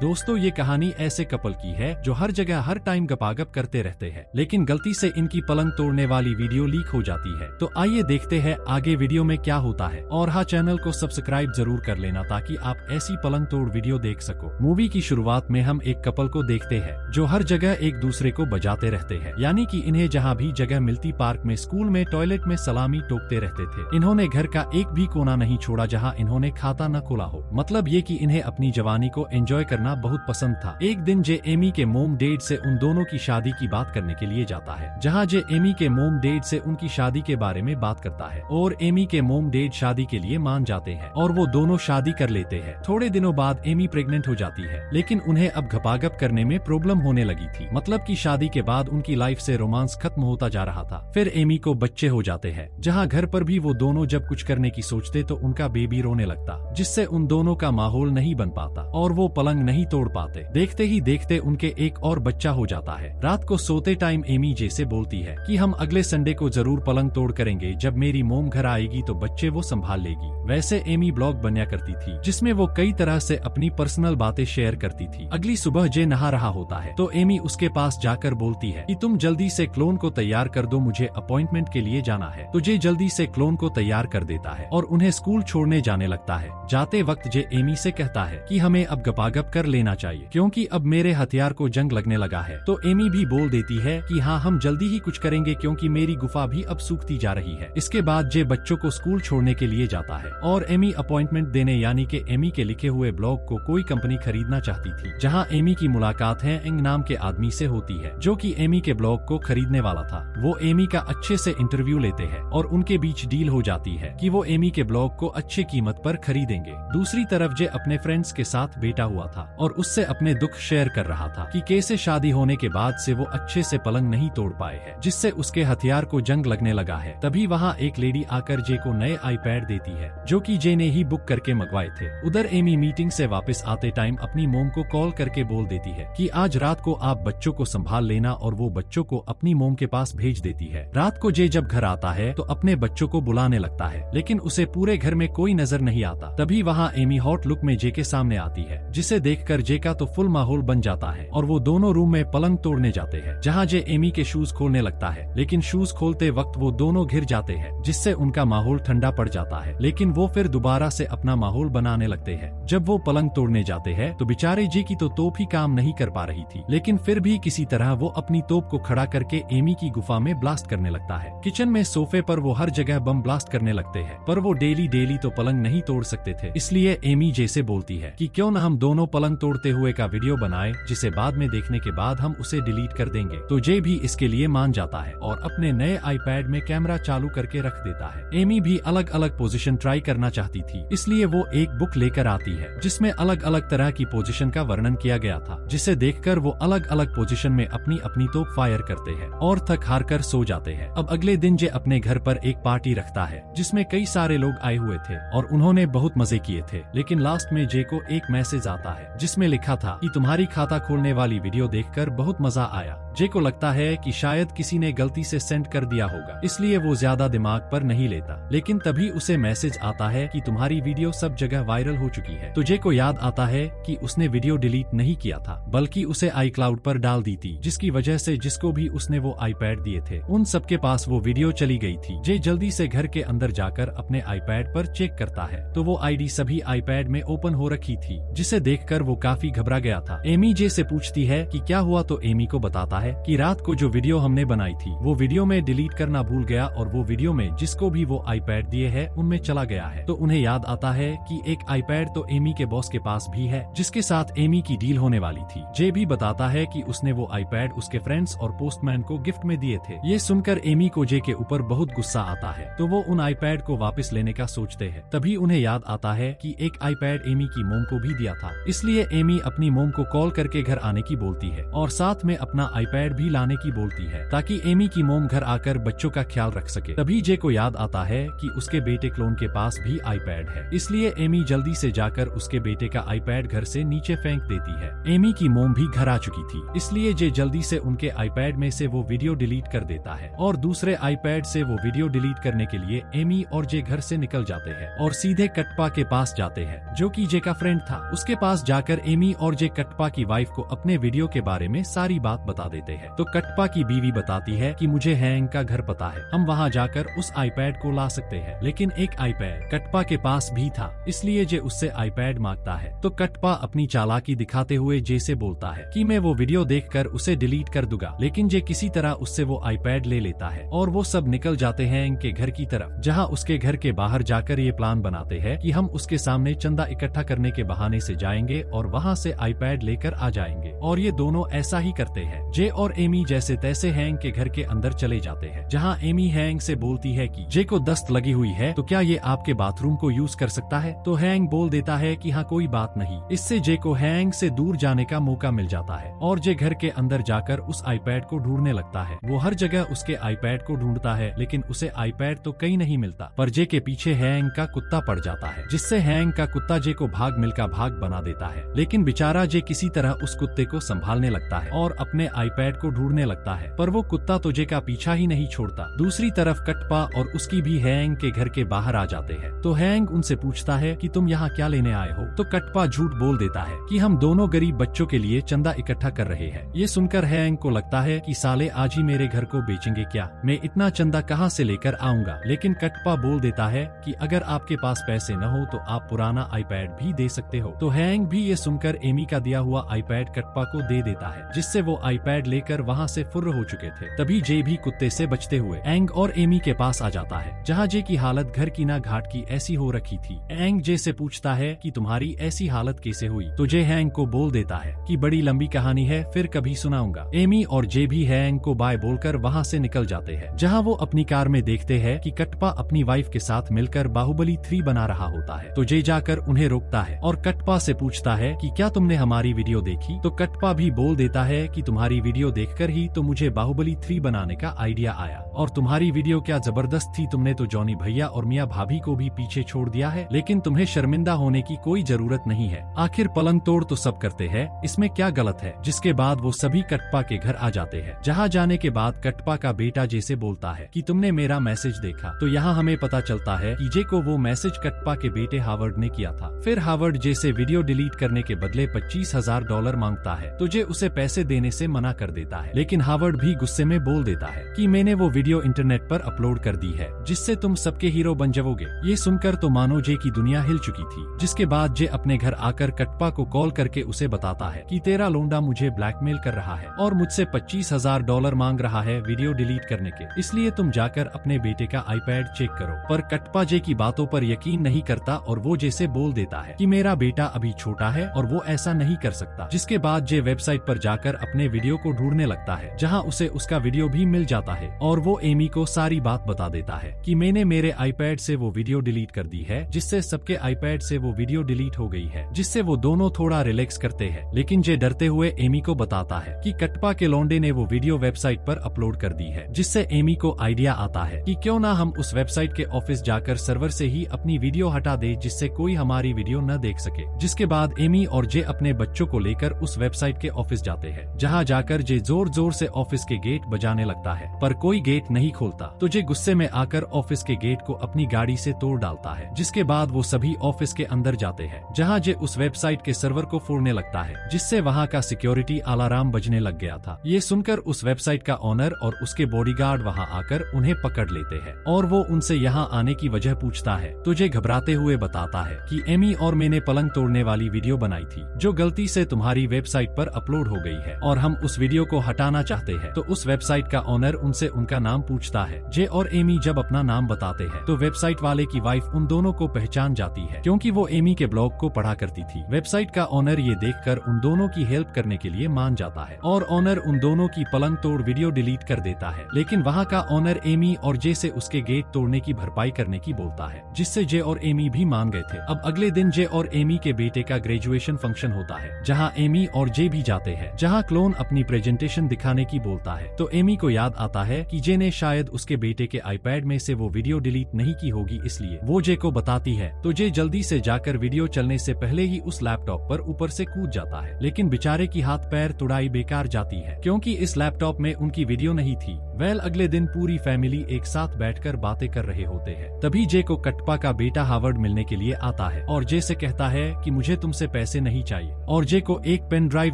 दोस्तों ये कहानी ऐसे कपल की है जो हर जगह हर टाइम गपागप करते रहते हैं, लेकिन गलती से इनकी पलंग तोड़ने वाली वीडियो लीक हो जाती है। तो आइए देखते हैं आगे वीडियो में क्या होता है। और हाँ, चैनल को सब्सक्राइब जरूर कर लेना ताकि आप ऐसी पलंग तोड़ वीडियो देख सको। मूवी की शुरुआत में हम एक कपल को देखते हैं जो हर जगह एक दूसरे को बजाते रहते हैं, यानी कि इन्हें जहाँ भी जगह मिलती, पार्क में, स्कूल में, टॉयलेट में सलामी ठोकते रहते थे। इन्होंने घर का एक भी कोना नहीं छोड़ा जहाँ इन्होंने खाता न खोला हो। मतलब ये कि इन्हें अपनी जवानी को एंजॉय करना बहुत पसंद था। एक दिन जे एमी के मोम डैड से उन दोनों की शादी की बात करने के लिए जाता है, जहाँ जे एमी के मोम डैड से उनकी शादी के बारे में बात करता है और एमी के मोम डैड शादी के लिए मान जाते हैं और वो दोनों शादी कर लेते हैं। थोड़े दिनों बाद एमी प्रेग्नेंट हो जाती है, लेकिन उन्हें अब घपागप करने में प्रॉब्लम होने लगी थी। मतलब कि शादी के बाद उनकी लाइफ से रोमांस खत्म होता जा रहा था। फिर एमी को बच्चे हो जाते हैं, जहाँ घर पर भी वो दोनों जब कुछ करने की सोचते तो उनका बेबी रोने लगता, जिससे उन दोनों का माहौल नहीं बन पाता और वो पलंग नहीं तोड़ पाते। देखते ही देखते उनके एक और बच्चा हो जाता है। रात को सोते टाइम एमी जे से बोलती है कि हम अगले संडे को जरूर पलंग तोड़ करेंगे, जब मेरी मोम घर आएगी तो बच्चे वो संभाल लेगी। वैसे एमी ब्लॉग बना करती थी जिसमें वो कई तरह से अपनी पर्सनल बातें शेयर करती थी। अगली सुबह जे नहा रहा होता है तो एमी उसके पास जाकर बोलती है कि तुम जल्दी से क्लोन को तैयार कर दो, मुझे अपॉइंटमेंट के लिए जाना है। तो जे जल्दी से क्लोन को तैयार कर देता है और उन्हें स्कूल छोड़ने जाने लगता है। जाते वक्त जे एमी से कहता है कि हमें अब गपागप कर लेना चाहिए क्योंकि अब मेरे हथियार को जंग लगने लगा है। तो एमी भी बोल देती है कि हाँ, हम जल्दी ही कुछ करेंगे क्योंकि मेरी गुफा भी अब सूखती जा रही है। इसके बाद जे बच्चों को स्कूल छोड़ने के लिए जाता है और एमी अपॉइंटमेंट देने, यानी कि एमी के लिखे हुए ब्लॉग को कोई कंपनी खरीदना चाहती थी, जहाँ एमी की मुलाकात है एंग नाम के आदमी से होती है जो कि एमी के ब्लॉग को खरीदने वाला था। वो एमी का अच्छे से इंटरव्यू लेते हैं और उनके बीच डील हो जाती है कि वो एमी के ब्लॉग को अच्छे कीमत पर खरीदेंगे। दूसरी तरफ जे अपने फ्रेंड्स के साथ बैठा हुआ था और उससे अपने दुख शेयर कर रहा था कि कैसे शादी होने के बाद से वो अच्छे से पलंग नहीं तोड़ पाए हैं, जिससे उसके हथियार को जंग लगने लगा है। तभी वहाँ एक लेडी आकर जे को नए आईपैड देती है जो कि जे ने ही बुक करके मंगवाए थे। उधर एमी मीटिंग से वापस आते टाइम अपनी मोम को कॉल करके बोल देती है कि आज रात को आप बच्चों को संभाल लेना और वो बच्चों को अपनी मोम के पास भेज देती है। रात को जे जब घर आता है तो अपने बच्चों को बुलाने लगता है, लेकिन उसे पूरे घर में कोई नजर नहीं आता। तभी वहाँ एमी हॉट लुक में जे के सामने आती है, जिसे देखकर जे का तो फुल माहौल बन जाता है और वो दोनों रूम में पलंग तोड़ने जाते हैं, जहाँ जे एमी के शूज खोलने लगता है, लेकिन शूज खोलते वक्त वो दोनों गिर जाते हैं, जिससे उनका माहौल ठंडा पड़ जाता है। लेकिन वो फिर दोबारा से अपना माहौल बनाने लगते हैं। जब वो पलंग तोड़ने जाते हैं तो बेचारे जे की तो तोप ही काम नहीं कर पा रही थी, लेकिन फिर भी किसी तरह वो अपनी तोप को खड़ा करके एमी की गुफा में ब्लास्ट करने लगता है। किचन में सोफे पर वो हर जगह बम ब्लास्ट करने लगते हैं, पर वो डेली तो पलंग नहीं तोड़ सकते थे। इसलिए एमी जे से बोलती है कि क्यों न हम दोनों पलंग तोड़ते हुए का वीडियो बनाए, जिसे बाद में देखने के बाद हम उसे डिलीट कर देंगे। तो जे भी इसके लिए मान जाता है और अपने नए आईपैड में कैमरा चालू करके रख देता है। एमी भी अलग अलग पोजीशन ट्राई करना चाहती थी, इसलिए वो एक बुक लेकर आती है जिसमें अलग अलग तरह की पोजीशन का वर्णन किया गया था, जिसे देखकर वो अलग अलग पोजीशन में अपनी अपनी तोप फायर करते हैं और थक हार कर सो जाते हैं। अब अगले दिन जे अपने घर पर एक पार्टी रखता है जिसमें कई सारे लोग आए हुए थे और उन्होंने बहुत मजे किए थे। लेकिन लास्ट में जे को एक मैसेज आता है जिसमें लिखा था कि तुम्हारी खाता खोलने वाली वीडियो देखकर बहुत मजा आया। जे को लगता है कि शायद किसी ने गलती से सेंड कर दिया होगा, इसलिए वो ज्यादा दिमाग पर नहीं लेता। लेकिन तभी उसे मैसेज आता है कि तुम्हारी वीडियो सब जगह वायरल हो चुकी है। तो जे को याद आता है कि उसने वीडियो डिलीट नहीं किया था, बल्कि उसे iCloud पर डाल दी थी, जिसकी वजह से जिसको भी उसने वो आईपैड दिए थे उन सबके पास वो वीडियो चली गई थी। जे जल्दी से घर के अंदर जाकर अपने आईपैड पर चेक करता है तो वो आईडी सभी आईपैड में ओपन हो रखी थी, जिसे देखकर वो काफी घबरा गया था। एमी जे से पूछती है कि क्या हुआ, तो एमी को बताता है कि रात को जो वीडियो हमने बनाई थी वो वीडियो में डिलीट करना भूल गया और वो वीडियो में जिसको भी वो आईपैड दिए है उनमें चला गया है। तो उन्हें याद आता है कि एक आईपैड तो एमी के बॉस के पास भी है जिसके साथ एमी की डील होने वाली थी। जे भी बताता है कि उसने वो आईपैड उसके फ्रेंड्स और पोस्टमैन को गिफ्ट में दिए थे। ये सुनकर एमी को जे के ऊपर बहुत गुस्सा आता है, तो वो उन आईपैड को वापस लेने का सोचते हैं। तभी उन्हें याद आता है कि एक आईपैड एमी की मोम को भी दिया था, इसलिए एमी अपनी मोम को कॉल करके घर आने की बोलती है और साथ में अपना आईपैड भी लाने की बोलती है ताकि एमी की मोम घर आकर बच्चों का ख्याल रख सके। तभी जे को याद आता है कि उसके बेटे क्लोन के पास भी आईपैड है, इसलिए एमी जल्दी से जाकर उसके बेटे का आईपैड घर से नीचे फेंक देती है। एमी की मोम भी घर आ चुकी थी, इसलिए जे जल्दी से उनके आईपैड में से वो वीडियो डिलीट कर देता है और दूसरे आईपैड से वो वीडियो डिलीट करने के लिए एमी और जे घर से निकल जाते हैं और सीधे कटप्पा के पास जाते हैं, जो कि जे का फ्रेंड था। उसके पास जाकर एमी और जे कटप्पा की वाइफ को अपने वीडियो के बारे में सारी बात बता देते हैं। तो कटप्पा की बीवी बताती है कि मुझे हैंग का घर पता है, हम वहाँ जाकर उस आईपैड को ला सकते हैं। लेकिन एक आईपैड कटप्पा के पास भी था, इसलिए जे उससे आईपैड मांगता है। तो कटप्पा अपनी चालाकी दिखाते हुए जे से बोलता है कि मैं वो वीडियो देखकर उसे डिलीट कर दूंगा, लेकिन जे किसी तरह उससे वो आईपैड ले लेता है और वो सब निकल जाते हैं इनके घर की तरफ, जहाँ उसके घर के बाहर जाकर ये प्लान बनाते हैं कि हम उसके सामने चंदा इकट्ठा करने के बहाने से जाएंगे और वहाँ से आईपैड लेकर आ जाएंगे। और ये दोनों ऐसा ही करते हैं। जे और एमी जैसे तैसे हैंग के घर के अंदर चले जाते हैं, जहाँ एमी हैंग से बोलती है कि जे को दस्त लगी हुई है, तो क्या ये आपके बाथरूम को यूज कर सकता है? तो हैंग बोल देता है कि हाँ कोई बात नहीं। इससे जे को हैंग से दूर जाने का मौका मिल जाता है और जे घर के अंदर जाकर उस आईपैड को ढूंढने लगता है। वो हर जगह उसके आईपैड को ढूंढता है, लेकिन उसे आईपैड तो कहीं नहीं मिलता। पर जे के पीछे हैंग का कुत्ता पड़ जाता है, जिससे हैंग का कुत्ता जे को भाग मिल्खा भाग बना देता है। लेकिन बेचारा जे किसी तरह उस कुत्ते को संभालने लगता है और अपने आईपैड को ढूंढने लगता है, पर वो कुत्ता तो जे का पीछा ही नहीं छोड़ता। दूसरी तरफ कटप्पा और उसकी भी हैंग के घर के बाहर आ जाते हैं। तो हैंग उनसे पूछता है कि तुम यहाँ क्या लेने आए हो? तो कटप्पा झूठ बोल देता है कि हम दोनों गरीब बच्चों के लिए चंदा इकट्ठा कर रहे हैं। ये सुनकर हैंग को लगता है कि साले आज ही मेरे घर को बेचेंगे क्या, मैं इतना चंदा कहाँ से लेकर आऊंगा। लेकिन कटप्पा बोल देता है कि अगर आपके पास पैसे न हो तो आप पुराना आईपैड भी दे सकते हो। तो हैंग भी ये सुनकर एमी का दिया हुआ आईपैड कटप्पा को दे देता है, जिससे वो आईपैड लेकर वहाँ से फुर्र हो चुके थे। तभी जे भी कुत्ते से बचते हुए एंग और एमी के पास आ जाता है, जहाँ जे की हालत घर की ना घाट की ऐसी हो रखी थी। एंग जे से पूछता है कि तुम्हारी ऐसी हालत कैसे हुई? तो जे हैंग को बोल देता है कि बड़ी लंबी कहानी है, फिर कभी सुनाऊंगा। एमी और जे भी हैंग को बाय बोलकर वहाँ से निकल जाते हैं, जहाँ वो अपनी कार में देखते हैं कि कटप्पा अपनी वाइफ के साथ मिलकर बाहुबली 3 बना रहा होता है। तो जे जाकर उन्हें रोकता है और कटप्पा से पूछता है कि क्या तुमने हमारी वीडियो देखी? तो कटप्पा भी बोल देता है कि तुम्हारी वीडियो देखकर ही तो मुझे बाहुबली 3 बनाने का आइडिया आया, और तुम्हारी वीडियो क्या जबरदस्त थी। तुमने तो जॉनी भैया और मियाँ भाभी को भी पीछे छोड़ दिया है, लेकिन तुम्हें शर्मिंदा होने की कोई जरूरत नहीं है। आखिर पलंग तोड़ तो सब करते हैं, इसमें क्या गलत है? जिसके बाद वो सभी कटप्पा के घर आ जाते हैं, जहाँ जाने के बाद कटप्पा का बेटा जे से बोलता है कि तुमने मेरा मैसेज देखा? तो यहाँ हमें पता चलता है कि जे को वो मैसेज कटप्पा के बेटे हावर्ड ने किया था। फिर हावर्ड जे से वीडियो डिलीट करने के बदले $25,000 मांगता है, तो जे उसे पैसे देने से मना कर देता है। लेकिन हावर्ड भी गुस्से में बोल देता है कि मैंने वो वीडियो इंटरनेट पर अपलोड कर दी है, जिससे तुम सबके हीरो बन जाओगे। ये सुनकर तो मानो जे की दुनिया हिल चुकी थी। जिसके बाद जे अपने घर आकर कटप्पा को कॉल करके उसे बताता है कि तेरा लोंडा मुझे ब्लैकमेल कर रहा है और मुझसे $25,000 मांग रहा है वीडियो डिलीट करने के, इसलिए तुम जाकर अपने बेटे का आईपैड चेक करो। पर कटप्पा जे की बातों पर यकीन नहीं करता और वो जे से बोल देता है कि मेरा बेटा अभी छोटा है और वो ऐसा नहीं कर सकता। जिसके बाद जे वेबसाइट पर जाकर अपने वीडियो को ढूंढने लगता है, जहां उसे उसका वीडियो भी मिल जाता है और वो एमी को सारी बात बता देता है कि मैंने मेरे आईपैड से वो वीडियो डिलीट कर दी है, जिससे सबके आईपैड से वो वीडियो डिलीट हो गई है, जिससे वो दोनों थोड़ा रिलैक्स करते हैं। लेकिन जे डरते हुए एमी को बताता है कि कटप्पा के लौंडे ने वो वीडियो वेबसाइट पर अपलोड कर दी है, जिससे एमी को आइडिया आता है कि क्यों ना हम उस वेबसाइट के ऑफिस जाकर सर्वर से ही अपनी वीडियो हटा दे, जिससे कोई हमारी वीडियो न देख सके। जिसके बाद एमी और जे अपने बच्चों को लेकर उस वेबसाइट के ऑफिस जाते हैं, जहां जाकर जे जोर जोर से ऑफिस के गेट बजाने लगता है, पर कोई गेट नहीं खोलता। तो जे गुस्से में आकर ऑफिस के गेट को अपनी गाड़ी से तोड़ डालता है। जिसके बाद वो सभी ऑफिस के अंदर जाते हैं, जहां जे उस वेबसाइट के सर्वर को फोड़ने लगता है, जिससे वहां का सिक्योरिटी अलार्म बजने लग गया था। ये सुनकर उस वेबसाइट का ओनर और उसके बॉडीगार्ड वहां आकर उन्हें पकड़ लेते हैं और वो उनसे यहाँ आने की वजह पूछता है। तो जे घबराते हुए बताता है कि एमी और मैंने पलंग तोड़ने वाली वीडियो बनाई थी, जो गलती से तुम्हारी वेबसाइट पर अपलोड हो गई है और हम उस वीडियो को हटाना चाहते हैं। तो उस वेबसाइट का ओनर उनसे उनका नाम पूछता है। जे और एमी जब अपना नाम बताते हैं तो वेबसाइट वाले की वाइफ उन दोनों को पहचान जाती है, क्योंकि वो एमी के ब्लॉग को पढ़ा करती थी। वेबसाइट का ओनर ये देखकर उन दोनों की हेल्प करने के लिए मान जाता है और ओनर उन दोनों की पलंग तोड़ वीडियो डिलीट कर देता है। लेकिन वहाँ का ओनर एमी और जे से उसके गेट तोड़ने की भरपाई करने की बोलता है, जिससे जे और एमी भी मान गए थे। अब अगले दिन जे और एमी के बेटे का ग्रेजुएशन फंक्शन होता है, जहाँ एमी और जे भी जाते हैं, जहाँ क्लोन अपनी प्रेजेंटेशन दिखाने की बोलता है तो एमी को याद आता है कि जे ने शायद उसके बेटे के आईपैड में से वो वीडियो डिलीट नहीं की होगी, इसलिए वो जे को बताती है तो जे जल्दी से जाकर वीडियो चलने से पहले ही उस लैपटॉप पर ऊपर से कूद जाता है। लेकिन बेचारे की हाथ पैर तुड़ाई बेकार जाती है क्योंकि इस लैपटॉप में उनकी वीडियो नहीं थी। अगले दिन पूरी फैमिली एक साथ बैठकर बातें कर रहे होते हैं। तभी जे को कटपा का बेटा हावर्ड मिलने के लिए आता है और जे से कहता है कि मुझे तुमसे पैसे नहीं चाहिए, और जे को एक पेन ड्राइव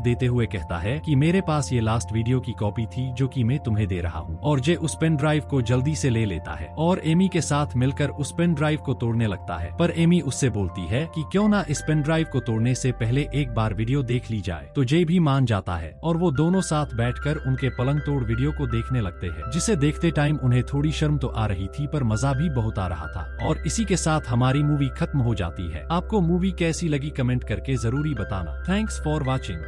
देते हुए कहता है कि मेरे पास ये लास्ट वीडियो की कॉपी थी जो कि मैं तुम्हें दे रहा हूँ। और जे उस पेन ड्राइव को जल्दी से ले लेता है और एमी के साथ मिलकर उस पेन ड्राइव को तोड़ने लगता है। पर एमी उससे बोलती है कि क्यों ना इस पेन ड्राइव को तोड़ने से पहले एक बार वीडियो देख ली जाए। तो जे भी मान जाता है और वो दोनों साथ बैठकर उनके पलंग तोड़ वीडियो को देखने लगते हैं, जिसे देखते टाइम उन्हें थोड़ी शर्म तो आ रही थी पर मजा भी बहुत आ रहा था। और इसी के साथ हमारी मूवी खत्म हो जाती है। आपको मूवी कैसी लगी कमेंट करके जरूरी बताना। Thanks for watching.